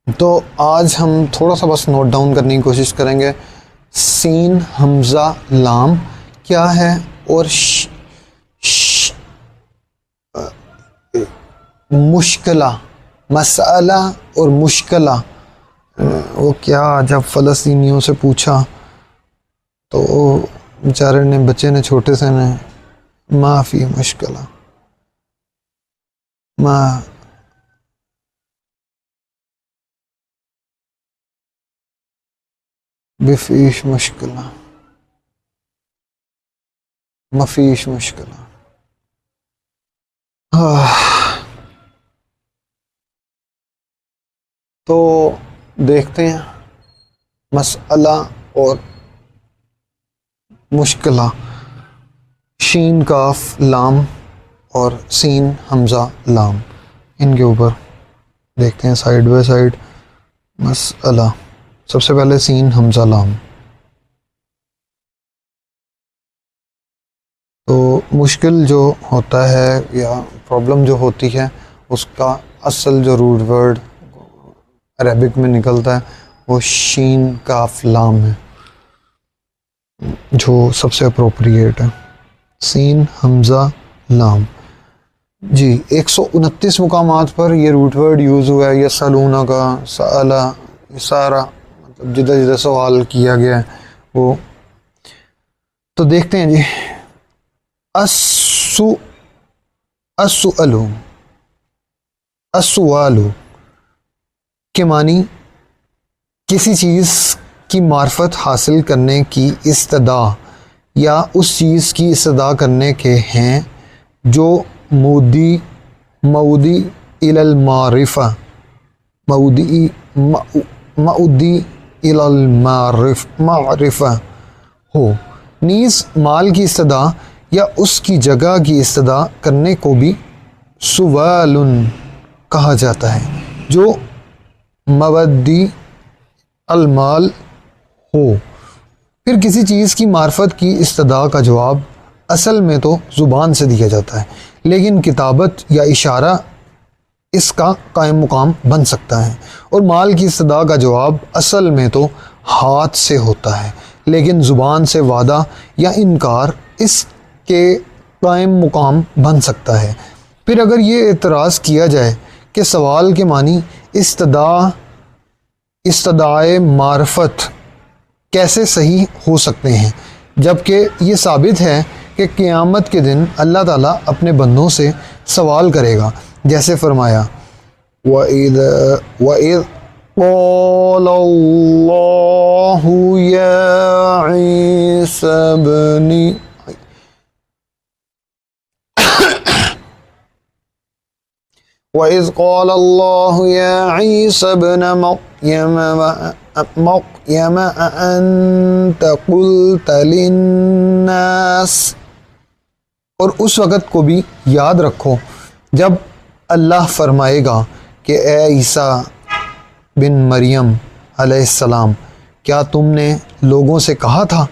تو آج ہم تھوڑا سا بس نوٹ ڈاؤن کرنے کی کوشش کریں گے. سین حمزہ لام کیا ہے اور مشکلہ مسئلہ اور مشکلہ وہ کیا. جب فلسطینیوں سے پوچھا تو بیچارے نے بچے نے چھوٹے سے نے معافی مشکلہ ما بفیش مشکلہ مفیش مشکلہ. تو دیکھتے ہیں مسئلہ اور مشکلہ. شین کاف لام اور سین حمزہ لام ان کے اوپر دیکھتے ہیں سائیڈ بائی سائیڈ. مسئلہ سب سے پہلے سین حمزہ لام. تو مشکل جو ہوتا ہے یا پرابلم جو ہوتی ہے اس کا اصل جو روٹ ورڈ عربک میں نکلتا ہے وہ شین کاف لام ہے جو سب سے اپروپریٹ ہے. سین حمزہ لام جی 129 مقامات پر یہ روٹ ورڈ یوز ہوا ہے. یسالونہ کا سألہ سارا مطلب جدھر جدھر سوال کیا گیا ہے وہ. تو دیکھتے ہیں جی السؤال کے معنی کسی چیز کی معرفت حاصل کرنے کی استدعا یا اس چیز کی استدعا کرنے کے ہیں جو مودی الی المعرفہ مودی الی المعرفہ ہو. نیز مال کی استدعا یا اس کی جگہ کی استدعا کرنے کو بھی سوال کہا جاتا ہے جو مودی المال ہو. پھر کسی چیز کی معرفت کی استدعا کا جواب اصل میں تو زبان سے دیا جاتا ہے لیکن کتابت یا اشارہ اس کا قائم مقام بن سکتا ہے. اور مال کی استدعا کا جواب اصل میں تو ہاتھ سے ہوتا ہے لیکن زبان سے وعدہ یا انکار اس کے قائم مقام بن سکتا ہے. پھر اگر یہ اعتراض کیا جائے کہ سوال کے معنی استدعائے معرفت کیسے صحیح ہو سکتے ہیں جبکہ یہ ثابت ہے کہ قیامت کے دن اللہ تعالیٰ اپنے بندوں سے سوال کرے گا جیسے فرمایا وَإِذْ قَالَ اللَّهُ يَا عِيسَى ابْنِ وَإِذْ قَالَ اللَّهُ يَا عِيسَى ابْنَ مَرْيَمَ أَأَنْتَ قُلْتَ لِلنَّاسِ. اور اس وقت کو بھی یاد رکھو جب اللہ فرمائے گا کہ اے عیسیٰ بن مریم علیہ السلام کیا تم نے لوگوں سے کہا تھا.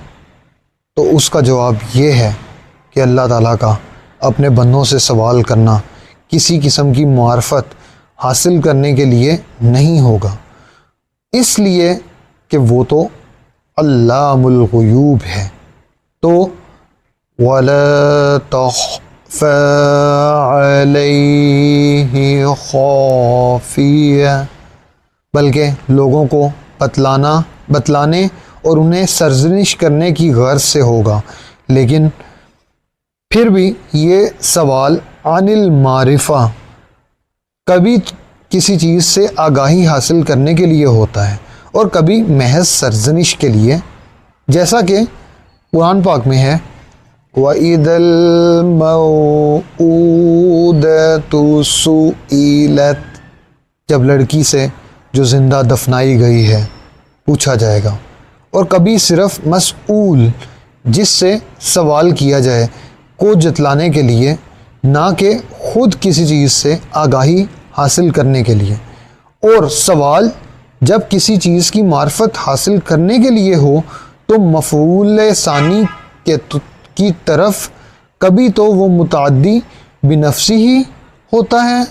تو اس کا جواب یہ ہے کہ اللہ تعالیٰ کا اپنے بندوں سے سوال کرنا کسی قسم کی معرفت حاصل کرنے کے لیے نہیں ہوگا اس لیے کہ وہ تو علام الغیوب ہے. تو وَلَا تَخْفَى عَلَيْهِ خَافِيَةٌ بلکہ لوگوں کو بتلانے اور انہیں سرزنش کرنے کی غرض سے ہوگا. لیکن پھر بھی یہ سوال عن المعرفہ کبھی کسی چیز سے آگاہی حاصل کرنے کے لیے ہوتا ہے اور کبھی محض سرزنش کے لیے جیسا کہ قرآن پاک میں ہے وَإِذَا الْمَوْءُودَةُ سُئِلَتْ جب لڑکی سے جو زندہ دفنائی گئی ہے پوچھا جائے گا. اور کبھی صرف مسئول جس سے سوال کیا جائے کو جتلانے کے لیے نہ کہ خود کسی چیز سے آگاہی حاصل کرنے کے لیے. اور سوال جب کسی چیز کی معرفت حاصل کرنے کے لیے ہو تو مفعول ثانی کی طرف کبھی تو وہ متعدی بنفسی ہی ہوتا ہے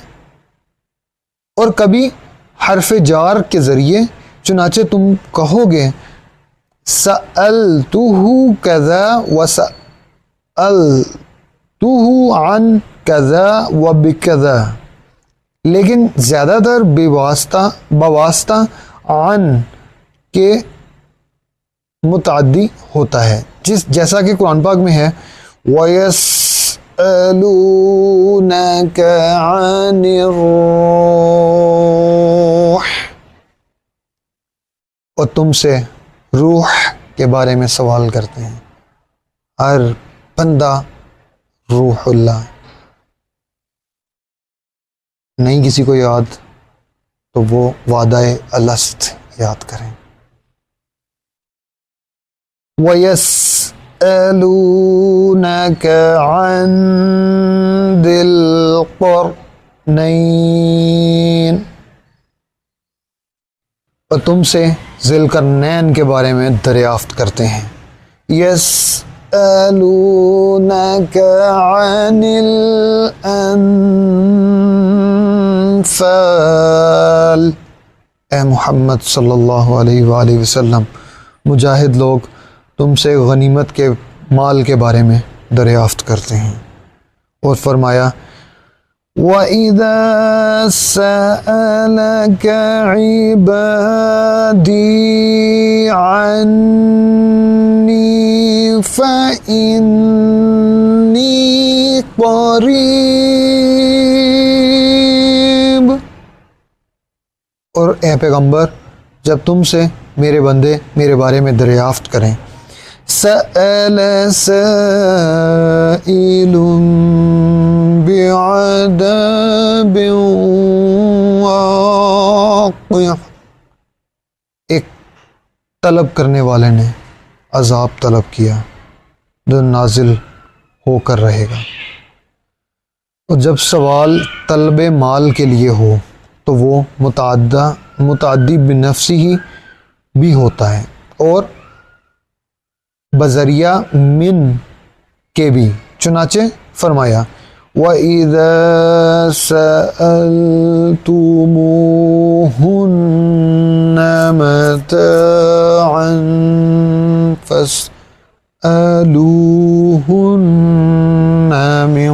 اور کبھی حرف جار کے ذریعے، چنانچہ تم کہو گے سألتہ کذا وسألتہ عن کذا وبکذا، لیکن زیادہ تر بواسطہ عن کے متعدی ہوتا ہے، جیسا کہ قرآن پاک میں ہے وَيَسْأَلُونَكَ عَنِ الرُّوحِ، اور تم سے روح کے بارے میں سوال کرتے ہیں۔ ہر بندہ روح اللہ، نہیں کسی کو یاد تو وہ وعدہ الست یاد کریں۔ وَيَسْأَلُونَكَ عَنْ ذِي الْقَرْنَيْنِ، اور تم سے ذی القرنین کے بارے میں دریافت کرتے ہیں۔ يَسْأَلُونَكَ عَنِ الْأَنفَالِ، اے محمد صلی اللہ علیہ وآلہ وسلم، مجاہد لوگ تم سے غنیمت کے مال کے بارے میں دریافت کرتے ہیں، اور فرمایا وَإِذَا سَأَلَكَ عِبَادِي عَنِّي فَإِنِّي قَرِيبٌ، اور اے پیغمبر جب تم سے میرے بندے میرے بارے میں دریافت کریں، سأل سائل بعذاب واقع، ایک طلب کرنے والے نے عذاب طلب کیا جو نازل ہو کر رہے گا۔ اور جب سوال طلب مال کے لیے ہو تو وہ متعدی بنفسی ہی بھی ہوتا ہے اور بذریعہ من کے بھی، چنانچہ فرمایا وَإِذَا سَأَلْتُمُوهُنَّ مَتَاعًا فَاسْأَلُوهُنَّ مِنْ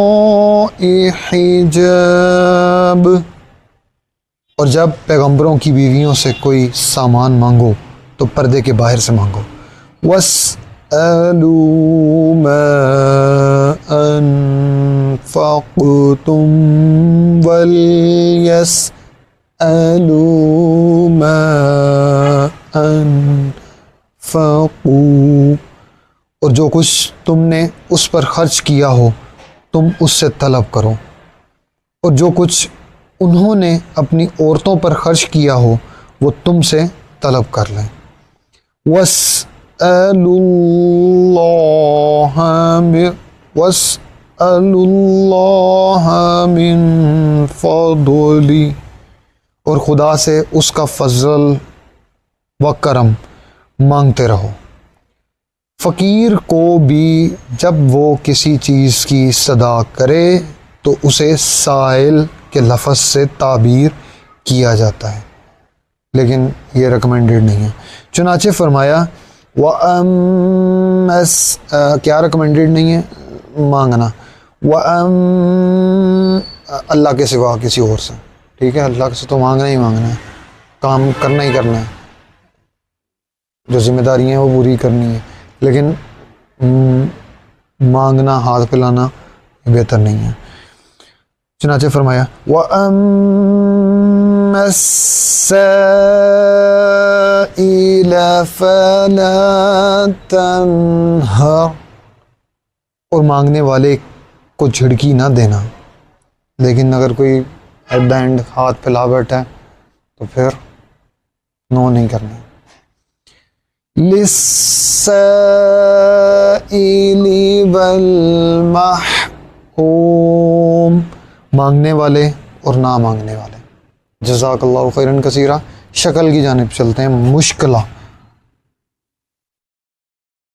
وَرَاءِ حجاب، اور جب پیغمبروں کی بیویوں سے کوئی سامان مانگو تو پردے کے باہر سے مانگو۔ وَاسْأَلُوا مَا أَنفَقْتُمْ وَلْيَسْأَلُوا مَا أَنفَقُوا، اور جو کچھ تم نے اس پر خرچ کیا ہو تم اس سے طلب کرو، اور جو کچھ انہوں نے اپنی عورتوں پر خرچ کیا ہو وہ تم سے طلب کر لیں۔ وَاسْأَلُوا اللَّهَ مِن فَضْلِهِ، اور خدا سے اس کا فضل و کرم مانگتے رہو۔ فقیر کو بھی جب وہ کسی چیز کی صدا کرے تو اسے سائل کے لفظ سے تعبیر کیا جاتا ہے، لیکن یہ ریکمینڈیڈ نہیں ہے۔ چنانچہ فرمایا کیا ریکمینڈیڈ نہیں ہے؟ مانگنا اللہ کے سوا کسی اور سے، ٹھیک ہے، اللہ سے تو مانگنا ہی مانگنا ہے، کام کرنا ہی کرنا ہے، جو ذمہ داری ہیں وہ پوری کرنی ہے، لیکن مانگنا ہاتھ پھیلانا بہتر نہیں ہے۔ چنانچہ فرمایا وَأَمَّا السَّائِلَ فَلَا تَنْهَرْ، اور مانگنے والے کو جھڑکی نہ دینا، لیکن اگر کوئی ایٹ دا اینڈ ہاتھ پھیلا بیٹھا ہے تو پھر نو نہیں کرنا۔ لِلسَّائِلِ وَالْمَحْرُومِ، مانگنے والے اور نہ مانگنے والے۔ جزاک اللہ خیرن کثیرہ، شکل کی جانب چلتے ہیں، مشکلہ